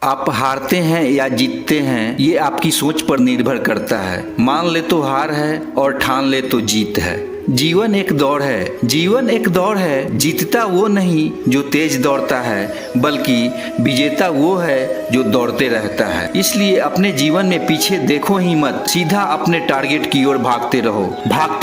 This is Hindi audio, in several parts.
आप हारते हैं या जीतते हैं ये आपकी सोच पर निर्भर करता है। मान ले तो हार है और ठान ले तो जीत है। जीवन एक दौड़ है, जीवन एक दौड़ है। जीतता वो नहीं जो तेज दौड़ता है, बल्कि विजेता वो है जो दौड़ते रहता है। इसलिए अपने जीवन में पीछे देखो ही मत, सीधा अपने टारगेट की ओर भागते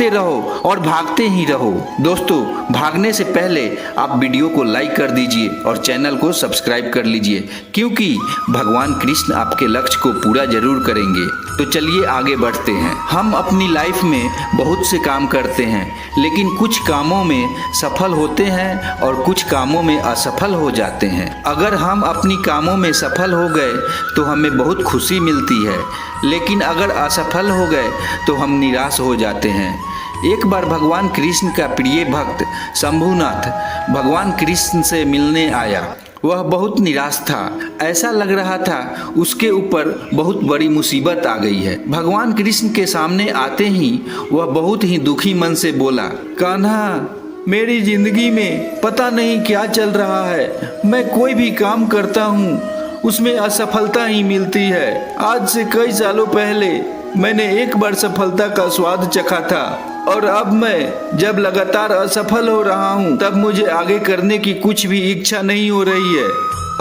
रहो और भागते ही रहो। दोस्तों, भागने से पहले आप वीडियो को लाइक कर दीजिए और चैनल को सब्सक्राइब कर लीजिए, क्योंकि भगवान कृष्ण आपके लक्ष्य को पूरा जरूर करेंगे। तो चलिए आगे बढ़ते हैं। हम अपनी लाइफ में बहुत से काम करते हैं, लेकिन कुछ कामों में सफल होते हैं और कुछ कामों में असफल हो जाते हैं। अगर हम अपनी कामों में सफल हो गए तो हमें बहुत खुशी मिलती है, लेकिन अगर असफल हो गए तो हम निराश हो जाते हैं। एक बार भगवान कृष्ण का प्रिय भक्त शंभुनाथ भगवान कृष्ण से मिलने आया। वह बहुत निराश था। ऐसा लग रहा था उसके ऊपर बहुत बड़ी मुसीबत आ गई है। भगवान कृष्ण के सामने आते ही वह बहुत ही दुखी मन से बोला, कान्हा, मेरी जिंदगी में पता नहीं क्या चल रहा है। मैं कोई भी काम करता हूँ उसमें असफलता ही मिलती है। आज से कई सालों पहले मैंने एक बार सफलता का स्वाद चखा था, और अब मैं जब लगातार असफल हो रहा हूँ तब मुझे आगे करने की कुछ भी इच्छा नहीं हो रही है।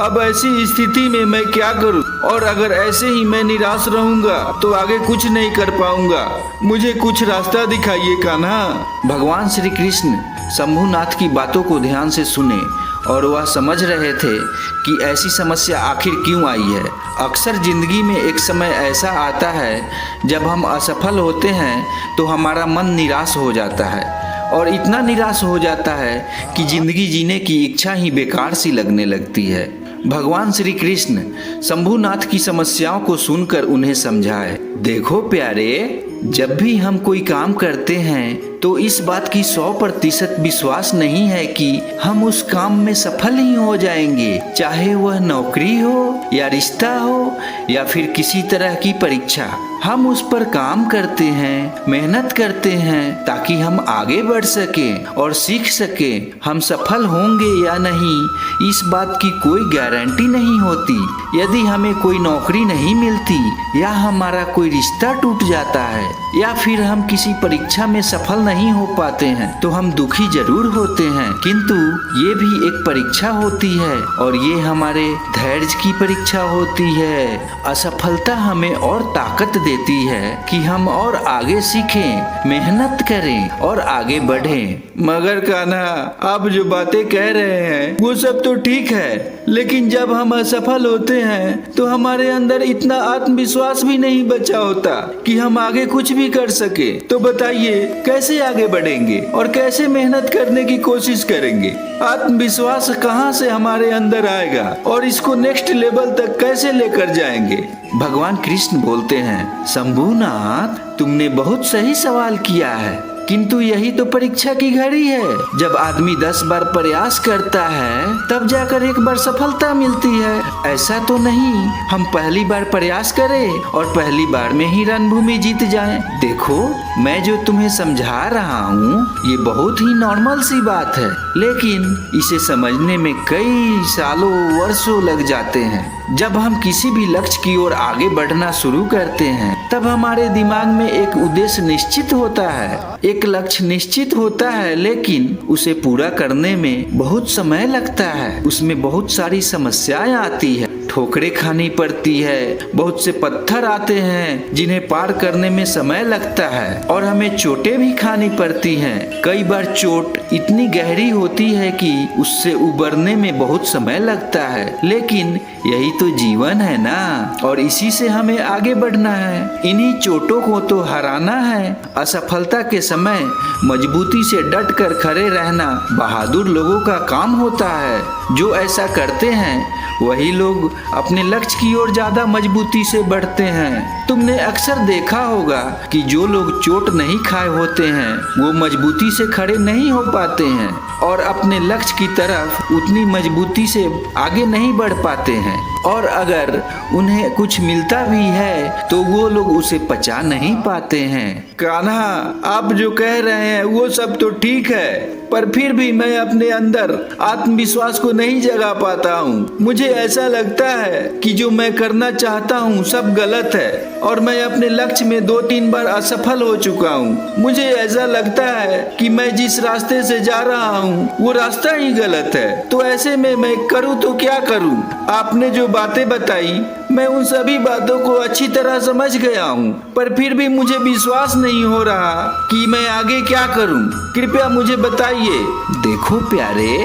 अब ऐसी स्थिति में मैं क्या करूँ? और अगर ऐसे ही मैं निराश रहूंगा तो आगे कुछ नहीं कर पाऊंगा। मुझे कुछ रास्ता दिखाइए कान्हा। भगवान श्री कृष्ण शंभुनाथ की बातों को ध्यान से सुने और वह समझ रहे थे कि ऐसी समस्या आखिर क्यों आई है। अक्सर जिंदगी में एक समय ऐसा आता है जब हम असफल होते हैं तो हमारा मन निराश हो जाता है, और इतना निराश हो जाता है कि जिंदगी जीने की इच्छा ही बेकार सी लगने लगती है। भगवान श्री कृष्ण शंभुनाथ की समस्याओं को सुनकर उन्हें समझाए, देखो प्यारे, जब भी हम कोई काम करते हैं तो इस बात की 100% विश्वास नहीं है कि हम उस काम में सफल ही हो जाएंगे। चाहे वह नौकरी हो या रिश्ता हो या फिर किसी तरह की परीक्षा, हम उस पर काम करते हैं, मेहनत करते हैं ताकि हम आगे बढ़ सके और सीख सके। हम सफल होंगे या नहीं इस बात की कोई गारंटी नहीं होती। यदि हमें कोई नौकरी नहीं मिलती या हमारा कोई रिश्ता टूट जाता है या फिर हम किसी परीक्षा में सफल नहीं हो पाते हैं तो हम दुखी जरूर होते हैं, किंतु ये भी एक परीक्षा होती है और ये हमारे धैर्य की परीक्षा होती है। असफलता हमें और ताकत देती है कि हम और आगे सीखें, मेहनत करें और आगे बढ़ें। मगर कान्हा, आप जो बातें कह रहे हैं वो सब तो ठीक है, लेकिन जब हम असफल होते हैं तो हमारे अंदर इतना आत्मविश्वास भी नहीं बचा होता कि हम आगे कुछ भी कर सके। तो बताइए, कैसे आगे बढ़ेंगे और कैसे मेहनत करने की कोशिश करेंगे? आत्मविश्वास कहाँ से हमारे अंदर आएगा और इसको नेक्स्ट लेवल तक कैसे लेकर जाएंगे? भगवान कृष्ण बोलते हैं, शंभुनाथ, तुमने बहुत सही सवाल किया है, किंतु यही तो परीक्षा की घड़ी है। जब आदमी 10 बार प्रयास करता है तब जाकर एक बार सफलता मिलती है। ऐसा तो नहीं हम पहली बार प्रयास करें और पहली बार में ही रणभूमि जीत जाएं। देखो, मैं जो तुम्हें समझा रहा हूँ ये बहुत ही नॉर्मल सी बात है, लेकिन इसे समझने में कई सालों वर्षों लग जाते हैं। जब हम किसी भी लक्ष्य की ओर आगे बढ़ना शुरू करते हैं तब हमारे दिमाग में एक उद्देश्य निश्चित होता है, एक लक्ष्य निश्चित होता है, लेकिन उसे पूरा करने में बहुत समय लगता है। उसमें बहुत सारी समस्याएं आती है, ठोकरें खानी पड़ती है, बहुत से पत्थर आते हैं जिन्हें पार करने में समय लगता है, और हमें चोटें भी खानी पड़ती हैं। कई बार चोट इतनी गहरी होती है कि उससे उबरने में बहुत समय लगता है, लेकिन यही तो जीवन है ना, और इसी से हमें आगे बढ़ना है। इन्हीं चोटों को तो हराना है। असफलता के समय मजबूती से डट कर खड़े रहना बहादुर लोगों का काम होता है। जो ऐसा करते हैं वही लोग अपने लक्ष्य की ओर ज्यादा मजबूती से बढ़ते हैं। तुमने अक्सर देखा होगा कि जो लोग चोट नहीं खाए होते हैं वो मजबूती से खड़े नहीं हो पाते हैं और अपने लक्ष्य की तरफ उतनी मजबूती से आगे नहीं बढ़ पाते हैं, और अगर उन्हें कुछ मिलता भी है तो वो लोग उसे पचा नहीं पाते हैं। कान्हा, आप जो कह रहे हैं वो सब तो ठीक है, पर फिर भी मैं अपने अंदर आत्मविश्वास को नहीं जगा पाता हूँ। मुझे ऐसा लगता है कि जो मैं करना चाहता हूँ सब गलत है और मैं अपने लक्ष्य में 2-3 बार असफल हो चुका हूँ। मुझे ऐसा लगता है कि मैं जिस रास्ते से जा रहा हूँ वो रास्ता ही गलत है। तो ऐसे में मैं करूँ तो क्या करूँ? आपने जो बातें बताई मैं उन सभी बातों को अच्छी तरह समझ गया हूँ, पर फिर भी मुझे विश्वास नहीं हो रहा कि मैं आगे क्या करूँ। कृपया मुझे बताइए। देखो प्यारे,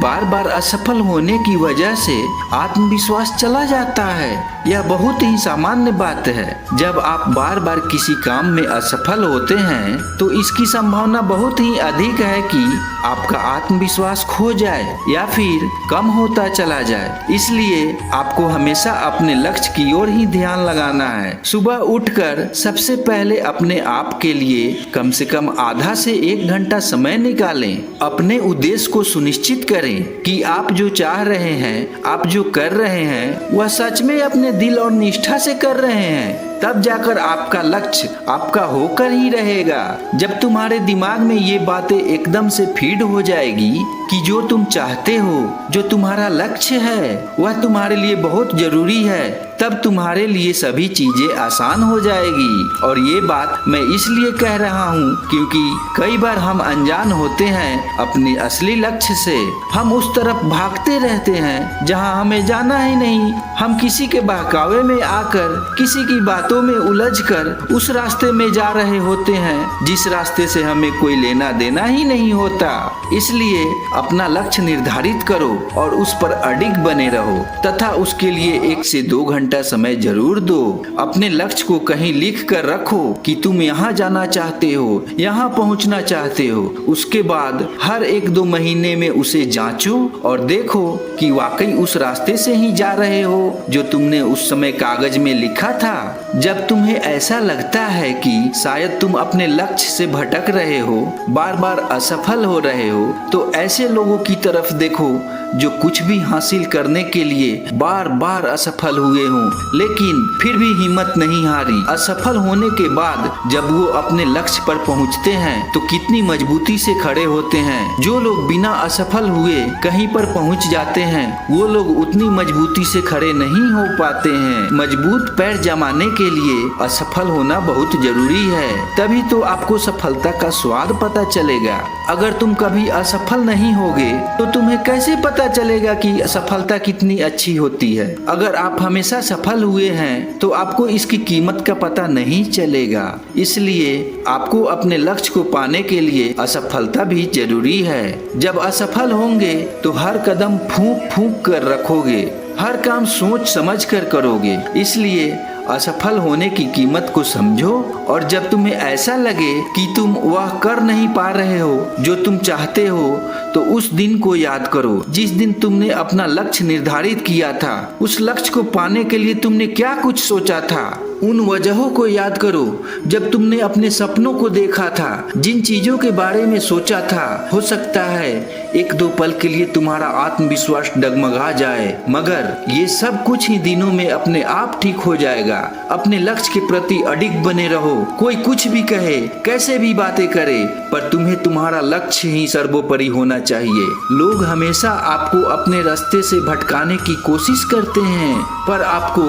बार बार असफल होने की वजह से आत्मविश्वास चला जाता है। यह बहुत ही सामान्य बात है। जब आप बार बार किसी काम में असफल होते हैं तो इसकी संभावना बहुत ही अधिक है कि आपका आत्मविश्वास खो जाए या फिर कम होता चला जाए। इसलिए आपको हमेशा अपने लक्ष्य की ओर ही ध्यान लगाना है। सुबह उठकर सबसे पहले अपने आप के लिए कम से कम आधा से 1 घंटा समय निकालें। अपने उद्देश्य को सुनिश्चित करें कि आप जो चाह रहे हैं, आप जो कर रहे हैं वह सच में अपने दिल और निष्ठा से कर रहे हैं। तब जाकर आपका लक्ष्य आपका होकर ही रहेगा। जब तुम्हारे दिमाग में ये बातें एकदम से फीड हो जाएगी कि जो तुम चाहते हो, जो तुम्हारा लक्ष्य है वह तुम्हारे लिए बहुत जरूरी है, तब तुम्हारे लिए सभी चीजें आसान हो जाएगी। और ये बात मैं इसलिए कह रहा हूँ क्योंकि कई बार हम अनजान होते हैं अपने असली लक्ष्य से। हम उस तरफ भागते रहते हैं जहाँ हमें जाना ही नहीं। हम किसी के बहकावे में आकर, किसी की बातों में उलझकर उस रास्ते में जा रहे होते हैं जिस रास्ते से हमें कोई लेना देना ही नहीं होता। इसलिए अपना लक्ष्य निर्धारित करो और उस पर अडिग बने रहो तथा उसके लिए 1 से 2 घंटा समय जरूर दो। अपने लक्ष्य को कहीं लिख कर रखो कि तुम यहाँ जाना चाहते हो, यहाँ पहुँचना चाहते हो। उसके बाद हर 1-2 महीने में उसे जांचो और देखो कि वाकई उस रास्ते से ही जा रहे हो जो तुमने उस समय कागज में लिखा था। जब तुम्हें ऐसा लगता है कि शायद तुम अपने लक्ष्य से भटक रहे हो, बार बार असफल हो रहे हो, तो ऐसे लोगों की तरफ देखो जो कुछ भी हासिल करने के लिए बार बार असफल हुए हों लेकिन फिर भी हिम्मत नहीं हारी। असफल होने के बाद जब वो अपने लक्ष्य पर पहुंचते हैं तो कितनी मजबूती से खड़े होते हैं। जो लोग बिना असफल हुए कहीं पर पहुंच जाते हैं वो लोग उतनी मजबूती से खड़े नहीं हो पाते हैं। मजबूत पैर जमाने के लिए असफल होना बहुत जरूरी है, तभी तो आपको सफलता का स्वाद पता चलेगा। अगर तुम कभी असफल नहीं होगे तो तुम्हें कैसे पता चलेगा कि सफलता कितनी अच्छी होती है। अगर आप हमेशा सफल हुए हैं तो आपको इसकी कीमत का पता नहीं चलेगा। इसलिए आपको अपने लक्ष्य को पाने के लिए असफलता भी जरूरी है। जब असफल होंगे तो हर कदम फूंक फूंक कर रखोगे, हर काम सोच समझ कर करोगे। इसलिए असफल होने की कीमत को समझो और जब तुम्हें ऐसा लगे कि तुम वह कर नहीं पा रहे हो जो तुम चाहते हो तो उस दिन को याद करो जिस दिन तुमने अपना लक्ष्य निर्धारित किया था। उस लक्ष्य को पाने के लिए तुमने क्या कुछ सोचा था। उन वजहों को याद करो जब तुमने अपने सपनों को देखा था, जिन चीजों के बारे में सोचा था। हो सकता है 1-2 पल के लिए तुम्हारा आत्मविश्वास डगमगा जाए, मगर ये सब कुछ ही दिनों में अपने आप ठीक हो जाएगा। अपने लक्ष्य के प्रति अडिग बने रहो। कोई कुछ भी कहे, कैसे भी बातें करे, पर तुम्हें तुम्हारा लक्ष्य ही सर्वोपरि होना चाहिए। लोग हमेशा आपको अपने रास्ते से भटकाने की कोशिश करते हैं, पर आपको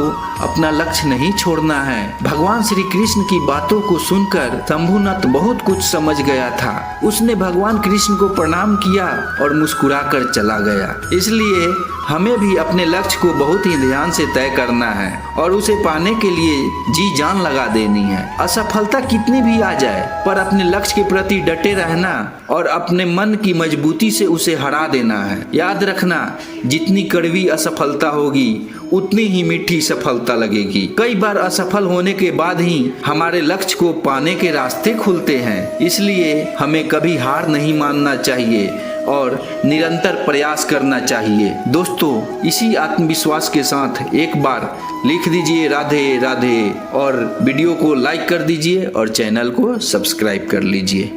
अपना लक्ष्य नहीं छोड़ना है। भगवान श्री कृष्ण की बातों को सुनकर शंभुनाथ बहुत कुछ समझ गया था। उसने भगवान कृष्ण को प्रणाम किया और मुस्कुराकर चला गया। इसलिए हमें भी अपने लक्ष्य को बहुत ही ध्यान से तय करना है और उसे पाने के लिए जी जान लगा देनी है। असफलता कितनी भी आ जाए, पर अपने लक्ष्य के प्रति डटे रहना और अपने मन की मजबूती से उसे हरा देना है। याद रखना, जितनी कड़वी असफलता होगी उतनी ही मीठी सफलता लगेगी। कई बार असफल होने के बाद ही हमारे लक्ष्य को पाने के रास्ते खुलते हैं। इसलिए हमें कभी हार नहीं मानना चाहिए और निरंतर प्रयास करना चाहिए। दोस्तों, इसी आत्मविश्वास के साथ एक बार लिख दीजिए राधे राधे और वीडियो को लाइक कर दीजिए और चैनल को सब्सक्राइब कर लीजिए।